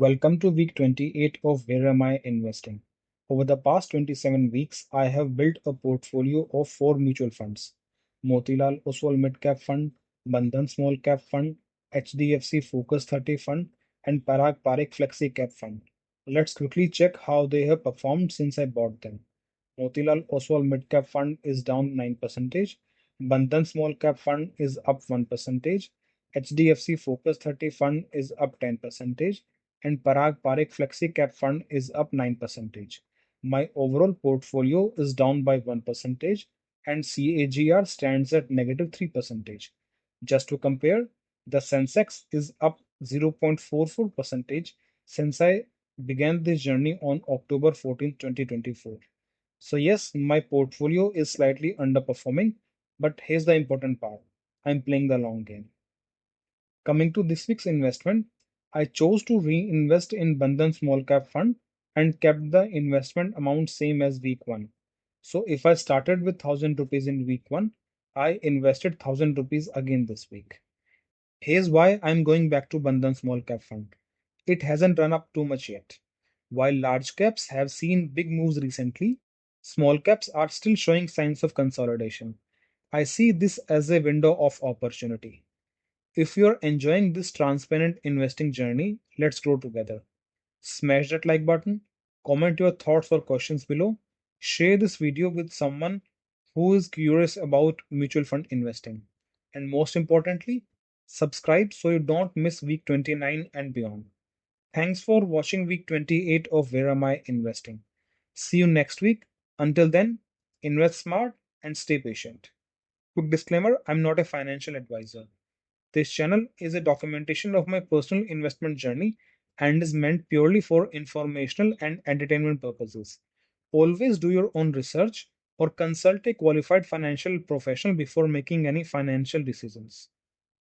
Welcome to week 28 of Where Am I Investing? Over the past 27 weeks, I have built a portfolio of four mutual funds: Motilal Oswal Mid Cap Fund, Bandhan Small Cap Fund, HDFC Focus 30 Fund, and Parikh Flexi Cap Fund. Let's quickly check how they have performed since I bought them. Motilal Oswal Mid Cap Fund is down 9%, Bandhan Small Cap Fund is up 1%, HDFC Focus 30 Fund is up 10%, and Parikh Flexi Cap Fund is up 9%. My overall portfolio is down by 1%, and CAGR stands at negative 3%. Just to compare, the Sensex is up 0.44% since I began this journey on October 14, 2024. So yes, my portfolio is slightly underperforming, but here's the important part. I'm playing the long game. Coming to this week's investment, I chose to reinvest in Bandhan Small Cap Fund and kept the investment amount same as week 1. So if I started with 1000 rupees in week 1, I invested 1000 rupees again this week. Here's why I'm going back to Bandhan Small Cap Fund. It hasn't run up too much yet. While large caps have seen big moves recently, small caps are still showing signs of consolidation. I see this as a window of opportunity. If you're enjoying this transparent investing journey, let's grow together. Smash that like button, comment your thoughts or questions below, share this video with someone who is curious about mutual fund investing, and most importantly, subscribe so you don't miss week 29 and beyond. Thanks for watching week 28 of Where Am I Investing? See you next week. Until then, invest smart and stay patient. Quick disclaimer, I'm not a financial advisor. This channel is a documentation of my personal investment journey and is meant purely for informational and entertainment purposes. Always do your own research or consult a qualified financial professional before making any financial decisions.